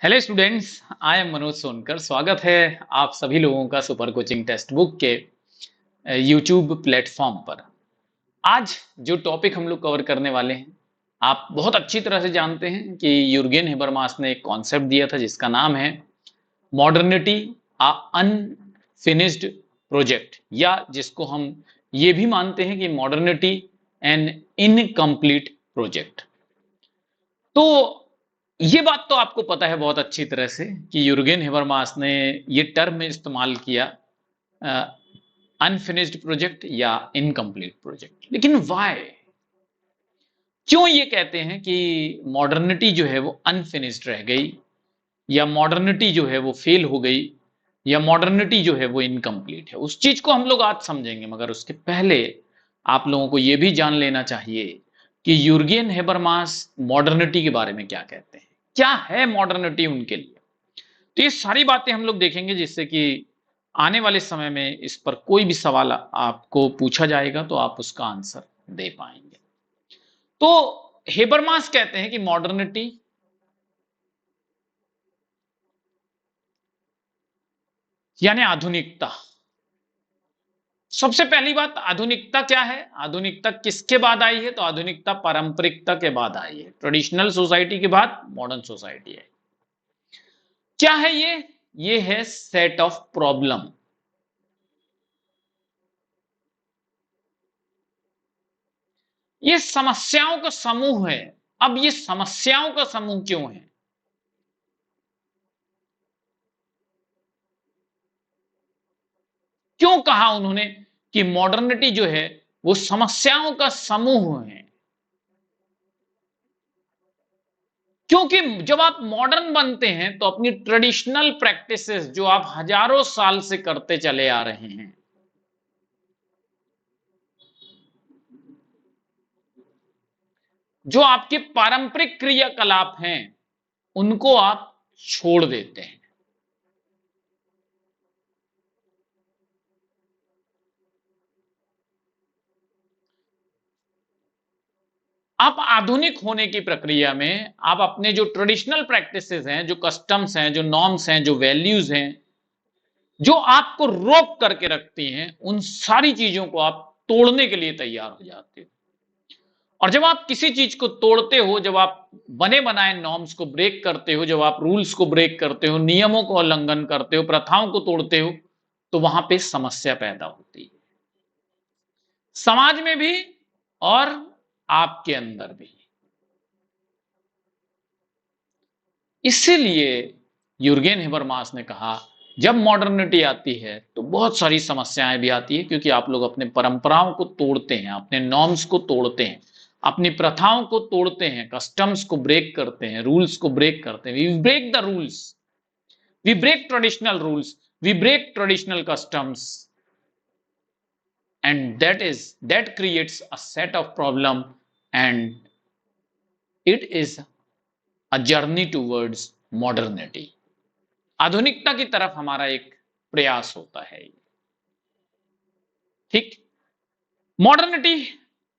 Hello students, I am Manoj Sonkar. स्वागत है आप सभी लोगों का सुपर कोचिंग टेक्स्ट बुक के यूट्यूब प्लेटफॉर्म पर। आज जो टॉपिक हम लोग कवर करने वाले हैं, आप बहुत अच्छी तरह से जानते हैं कि यूर्गेन हेबरमास ने एक कॉन्सेप्ट दिया था जिसका नाम है मॉडर्निटी अ अनफिनिश्ड प्रोजेक्ट, या जिसको हम ये भी मानते हैं कि मॉडर्निटी एन इनकम्प्लीट प्रोजेक्ट। तो ये बात तो आपको पता है बहुत अच्छी तरह से कि यूर्गेन हेबरमास ने ये टर्म इस्तेमाल किया अनफिनिश्ड प्रोजेक्ट या इनकम्प्लीट प्रोजेक्ट। लेकिन वाई, क्यों ये कहते हैं कि मॉडर्निटी जो है वो अनफिनिश्ड रह गई, या मॉडर्निटी जो है वो फेल हो गई, या मॉडर्निटी जो है वो इनकम्प्लीट है? उस चीज को हम लोग आज समझेंगे, मगर उसके पहले आप लोगों को ये भी जान लेना चाहिए कि यूर्गेन हेबरमास मॉडर्निटी के बारे में क्या कहते हैं, क्या है मॉडर्निटी उनके लिए। तो ये सारी बातें हम लोग देखेंगे, जिससे कि आने वाले समय में इस पर कोई भी सवाल आपको पूछा जाएगा तो आप उसका आंसर दे पाएंगे। तो हेबरमास कहते हैं कि मॉडर्निटी यानी आधुनिकता। सबसे पहली बात, आधुनिकता क्या है? आधुनिकता किसके बाद आई है? तो आधुनिकता पारंपरिकता के बाद आई है। ट्रेडिशनल सोसाइटी के बाद मॉडर्न सोसाइटी है। क्या है ये है सेट ऑफ प्रॉब्लम। ये समस्याओं का समूह है। अब ये समस्याओं का समूह क्यों है? क्यों कहा उन्होंने कि मॉडर्निटी जो है वो समस्याओं का समूह है? क्योंकि जब आप मॉडर्न बनते हैं तो अपनी ट्रेडिशनल प्रैक्टिसेस जो आप हजारों साल से करते चले आ रहे हैं, जो आपके पारंपरिक क्रियाकलाप हैं, उनको आप छोड़ देते हैं। आप आधुनिक होने की प्रक्रिया में आप अपने जो ट्रेडिशनल प्रैक्टिसेस हैं, जो कस्टम्स हैं, जो नॉर्म्स हैं, जो वैल्यूज हैं, जो आपको रोक करके रखती हैं, उन सारी चीजों को आप तोड़ने के लिए तैयार हो जाते हो। और जब आप किसी चीज को तोड़ते हो, जब आप बने बनाए नॉर्म्स को ब्रेक करते हो, जब आप रूल्स को ब्रेक करते हो, नियमों को उल्लंघन करते हो, प्रथाओं को तोड़ते हो, तो वहां पे समस्या पैदा होती है, समाज में भी और आपके अंदर भी। इसीलिए यूर्गेन हेबरमास ने कहा, जब मॉडर्निटी आती है तो बहुत सारी समस्याएं भी आती है, क्योंकि आप लोग अपने परंपराओं को तोड़ते हैं, अपने नॉर्म्स को तोड़ते हैं, अपनी प्रथाओं को तोड़ते हैं, कस्टम्स को ब्रेक करते हैं, रूल्स को ब्रेक करते हैं। We break the rules, we break traditional rules, we break traditional customs, and that creates a set of problem, and it is a journey towards modernity. आधुनिकता की तरफ हमारा एक प्रयास होता है। ठीक। मॉडर्निटी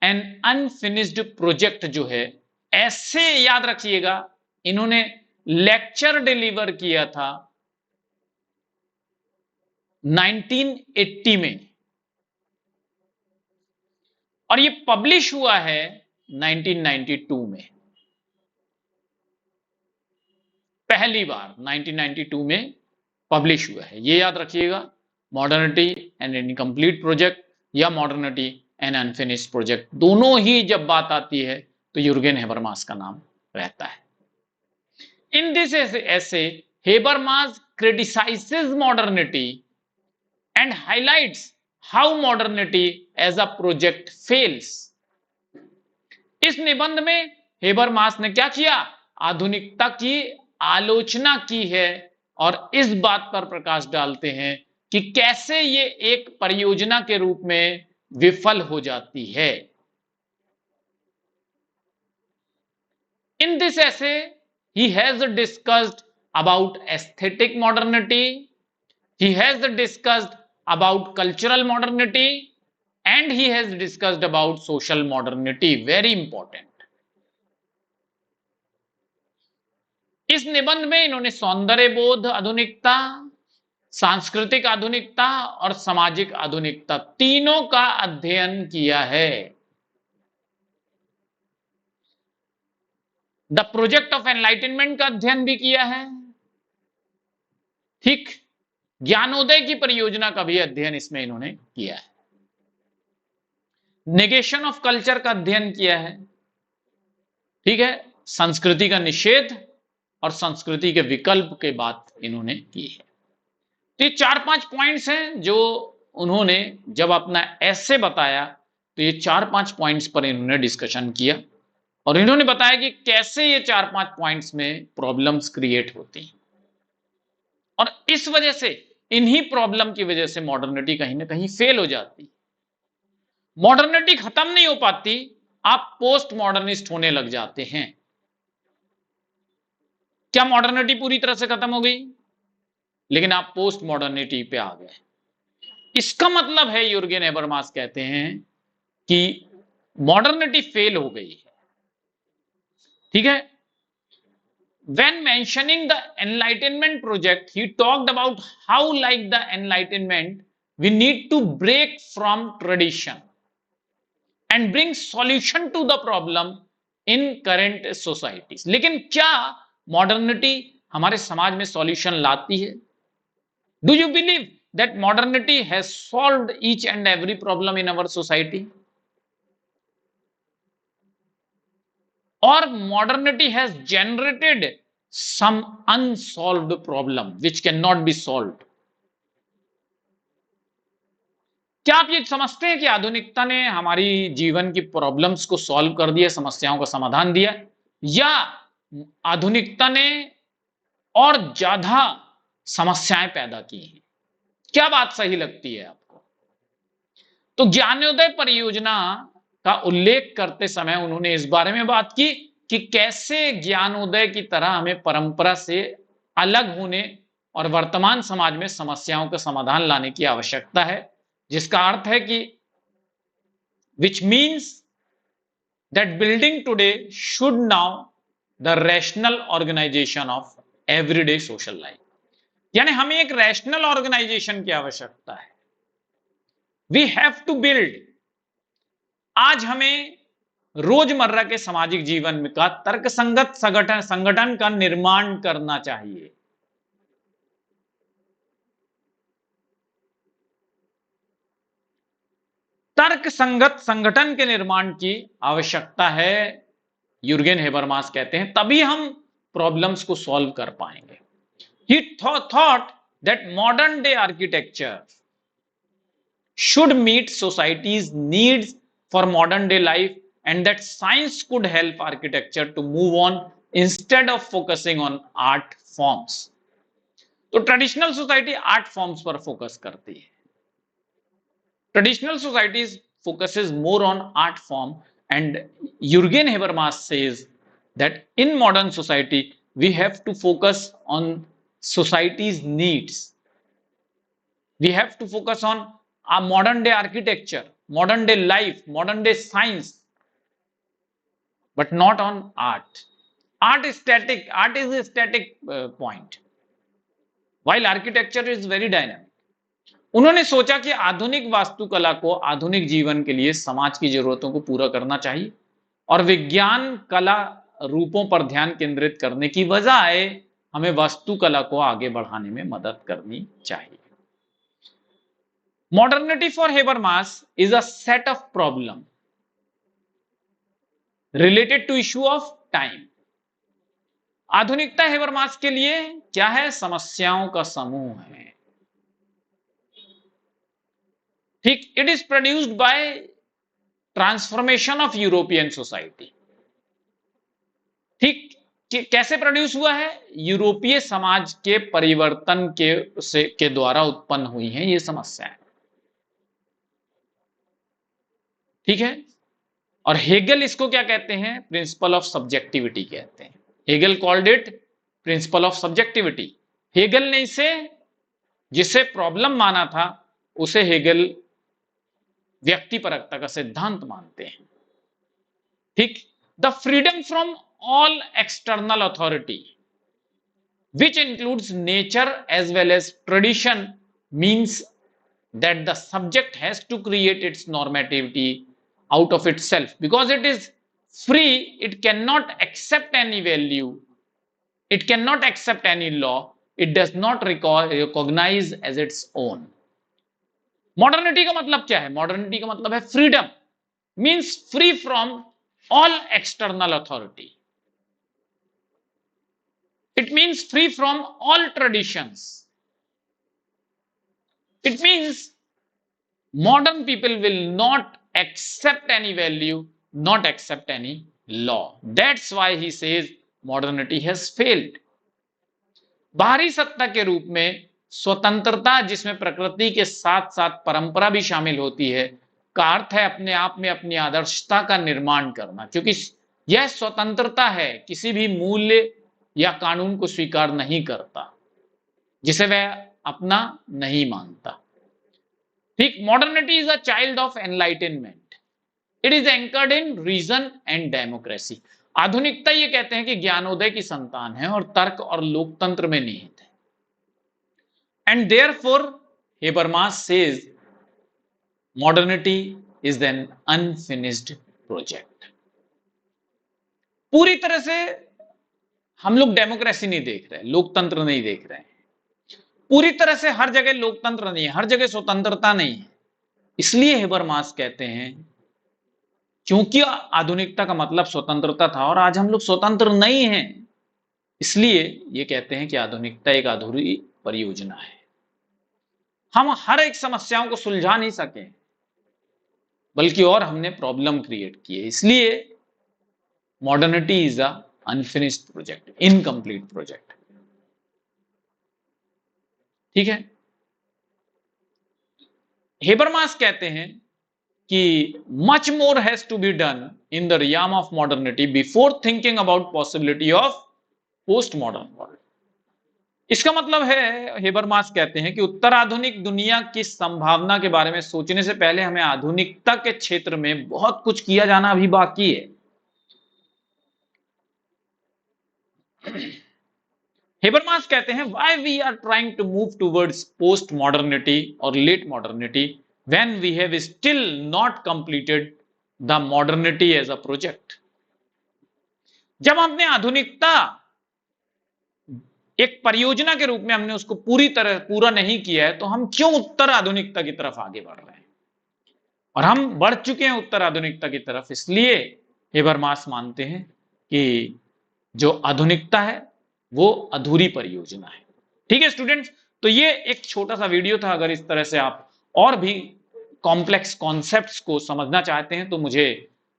एंड अनफिनिश्ड प्रोजेक्ट जो है, ऐसे याद रखिएगा, इन्होंने लेक्चर डिलीवर किया था 1980 में, और ये पब्लिश हुआ है 1992 में। पहली बार 1992 में पब्लिश हुआ है, ये याद रखिएगा। मॉडर्निटी एंड इनकम्प्लीट प्रोजेक्ट या मॉडर्निटी एंड अनफिनिश्ड प्रोजेक्ट, दोनों ही जब बात आती है तो यूर्गेन हेबरमास का नाम रहता है। In this essay, Habermas criticizes modernity and highlights how modernity as a project fails. इस निबंध में हेबरमास ने क्या किया? आधुनिकता की आलोचना की है, और इस बात पर प्रकाश डालते हैं कि कैसे ये एक परियोजना के रूप में विफल हो जाती है। In this essay, he has discussed about aesthetic modernity, he has discussed about cultural modernity, and he has discussed about social modernity. Very important. इस निबंध में इन्होंने सौंदर्य बोध आधुनिकता, सांस्कृतिक आधुनिकता और सामाजिक आधुनिकता तीनों का अध्ययन किया है। द प्रोजेक्ट ऑफ एनलाइटनमेंट का अध्ययन भी किया है। ठीक, ज्ञानोदय की परियोजना का भी अध्ययन इसमें इन्होंने किया है। नेगेशन ऑफ कल्चर का अध्ययन किया है। ठीक है, संस्कृति का निषेध और संस्कृति के विकल्प के बात इन्होंने की है। तो ये 4-5 पॉइंट्स हैं जो उन्होंने जब अपना ऐसे बताया तो ये 4-5 पॉइंट्स पर इन्होंने डिस्कशन किया और इन्होंने बताया कि कैसे ये 4-5 पॉइंट्स में प्रॉब्लम्स क्रिएट होती हैं और इस वजह से, इन्हीं प्रॉब्लम की वजह से मॉडर्निटी कहीं ना कहीं फेल हो जाती। मॉडर्निटी खत्म नहीं हो पाती, आप पोस्ट मॉडर्निस्ट होने लग जाते हैं। क्या मॉडर्निटी पूरी तरह से खत्म हो गई? लेकिन आप पोस्ट मॉडर्निटी पे आ गए। इसका मतलब है, यूर्गेन हेबरमास कहते हैं कि मॉडर्निटी फेल हो गई है। ठीक है, when mentioning the enlightenment project, he talked about how, like the enlightenment, we need to break from tradition and bring solution to the problem in current societies. लेकिन क्या मॉडर्निटी हमारे समाज में सॉल्यूशन लाती है? Do you believe that modernity has solved each and every problem in our society? Or modernity has generated some unsolved problem which cannot be solved? क्या आप ये समझते हैं कि आधुनिकता ने हमारी जीवन की प्रॉब्लम्स को सॉल्व कर दिया, समस्याओं का समाधान दिया, या आधुनिकता ने और ज्यादा समस्याएं पैदा की हैं? क्या बात सही लगती है आपको? तो ज्ञानोदय परियोजना का उल्लेख करते समय उन्होंने इस बारे में बात की कि कैसे ज्ञानोदय की तरह हमें परंपरा से अलग होने और वर्तमान समाज में समस्याओं का समाधान लाने की आवश्यकता है, जिसका अर्थ है कि which means that building today should now the rational organization of everyday social life. यानी हमें एक रैशनल ऑर्गेनाइजेशन की आवश्यकता है। वी हैव टू बिल्ड, आज हमें रोजमर्रा के सामाजिक जीवन का तर्कसंगत संगठन का निर्माण करना चाहिए। तर्कसंगत संगठन के निर्माण की आवश्यकता है, यूर्गेन हेबरमास कहते हैं, तभी हम प्रॉब्लम्स को सॉल्व कर पाएंगे। He thought that modern day architecture should meet society's needs for modern day life and that science could help architecture to move on instead of focusing on art forms. तो traditional society art forms पर focus करती है। Traditional societies focuses more on art form, and Jürgen Habermas says that in modern society we have to focus on society's needs. We have to focus on our modern day architecture, modern day life, modern day science, but not on art. Art is static. Art is a static point, while architecture is very dynamic. उन्होंने सोचा कि आधुनिक वास्तुकला को आधुनिक जीवन के लिए समाज की जरूरतों को पूरा करना चाहिए और विज्ञान कला रूपों पर ध्यान केंद्रित करने की बजाय हमें वास्तुकला को आगे बढ़ाने में मदद करनी चाहिए। Modernity for Habermas is a set of problem related to issue of time. आधुनिकता हेबरमास के लिए क्या है? समस्याओं का समूह है। ठीक, it is produced by transformation of European society. ठीक, कैसे प्रोड्यूस हुआ है? यूरोपीय समाज के परिवर्तन के द्वारा उत्पन्न हुई हैं ये समस्याएं। ठीक है, और हेगल इसको क्या कहते हैं? प्रिंसिपल ऑफ सब्जेक्टिविटी कहते हैं। Hegel called it principle of subjectivity. Hegel ने इसे, जिसे प्रॉब्लम माना था, उसे हेगल व्यक्तिपरकता का सिद्धांत मानते हैं। ठीक, the freedom from all external authority which includes nature as well as tradition, means that the subject has to create its normativity out of itself. Because it is free, it cannot accept any value, it cannot accept any law, it does not recognize as its own. Modernity का मतलब क्या है? Modernity का मतलब है freedom, means free from all external authority. It means free from all traditions. It means modern people will not accept any value, not accept any law. That's why he says modernity has failed. बाहरी सत्ता के रूप में स्वतंत्रता, जिसमें प्रकृति के साथ साथ परंपरा भी शामिल होती है, का अर्थ है अपने आप में अपनी आदर्शता का निर्माण करना. क्योंकि यह स्वतंत्रता है किसी भी मूल्य या कानून को स्वीकार नहीं करता जिसे वह अपना नहीं मानता. ठीक, modernity is a child of enlightenment. It is anchored in reason and democracy. आधुनिकता ये कहते हैं कि ज्ञानोदय की संतान है और तर्क और लोकतंत्र में निहित है. And therefore Habermas says modernity is an unfinished project. पूरी तरह से हम लोग डेमोक्रेसी नहीं देख रहे, लोकतंत्र नहीं देख रहे हैं. पूरी तरह से हर जगह लोकतंत्र नहीं है, हर जगह स्वतंत्रता नहीं है. इसलिए हेबरमास कहते हैं, क्योंकि आधुनिकता का मतलब स्वतंत्रता था और आज हम लोग स्वतंत्र नहीं हैं, इसलिए ये कहते हैं कि आधुनिकता एक अधूरी परियोजना है. हम हर एक समस्याओं को सुलझा नहीं सके, बल्कि और हमने प्रॉब्लम क्रिएट की है. इसलिए modernity is a unfinished project, incomplete project. ठीक है. हेबरमास कहते हैं कि much more has to be done in the realm of modernity before thinking about possibility of post modern world. इसका मतलब है, हेबरमास कहते हैं कि उत्तर आधुनिक दुनिया की संभावना के बारे में सोचने से पहले हमें आधुनिकता के क्षेत्र में बहुत कुछ किया जाना अभी बाकी है. हेबरमास कहते हैं, why we are trying to move towards post modernity or late modernity when we have still not completed the modernity as a project. जब हमने आधुनिकता एक परियोजना के रूप में हमने उसको पूरी तरह पूरा नहीं किया है, तो हम क्यों उत्तर आधुनिकता की तरफ आगे बढ़ रहे हैं? और हम बढ़ चुके हैं उत्तर आधुनिकता की तरफ. इसलिए हेबरमास मानते हैं कि जो आधुनिकता है वो अधूरी परियोजना है. ठीक है स्टूडेंट्स, तो ये एक छोटा सा वीडियो था. अगर इस तरह से आप और भी कॉम्प्लेक्स कॉन्सेप्ट्स को समझना चाहते हैं तो मुझे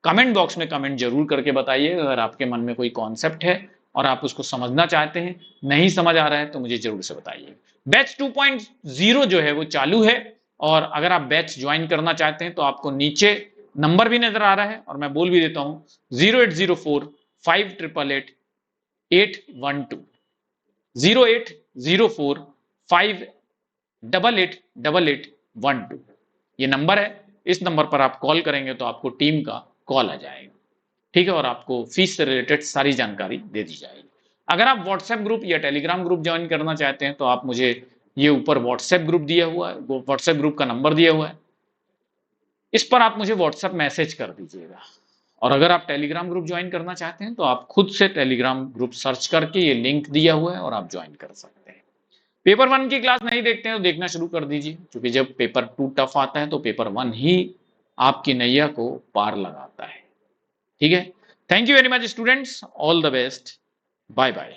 कमेंट बॉक्स में कमेंट जरूर करके बताइए. अगर आपके मन में कोई कॉन्सेप्ट है और आप उसको समझना चाहते हैं, नहीं समझ आ रहा है, तो मुझे जरूर से बताइए. बैच 2.0 जो है वो चालू है, और अगर आप बैच ज्वाइन करना चाहते हैं तो आपको नीचे नंबर भी नजर आ रहा है, और मैं बोल भी देता हूं 0804 588 812 0804 588 8812 ये नंबर है. इस नंबर पर आप कॉल करेंगे तो आपको टीम का कॉल आ जाएगा. ठीक है, और आपको फीस से रिलेटेड सारी जानकारी दे दी जाएगी. अगर आप व्हाट्सएप ग्रुप या टेलीग्राम ग्रुप ज्वाइन करना चाहते हैं तो आप मुझे ये ऊपर व्हाट्सएप ग्रुप दिया हुआ है, व्हाट्सएप ग्रुप का नंबर दिया हुआ है, इस पर आप मुझे व्हाट्सएप मैसेज कर दीजिएगा. और अगर आप टेलीग्राम ग्रुप ज्वाइन करना चाहते हैं तो आप खुद से टेलीग्राम ग्रुप सर्च करके ये लिंक दिया हुआ है और आप ज्वाइन कर सकते हैं. पेपर 1 की क्लास नहीं देखते हैं तो देखना शुरू कर दीजिए, क्योंकि जब पेपर 2 टफ आता है तो पेपर 1 ही आपकी नैया को पार लगाता है. ठीक है, thank you very much students, all the best, bye bye.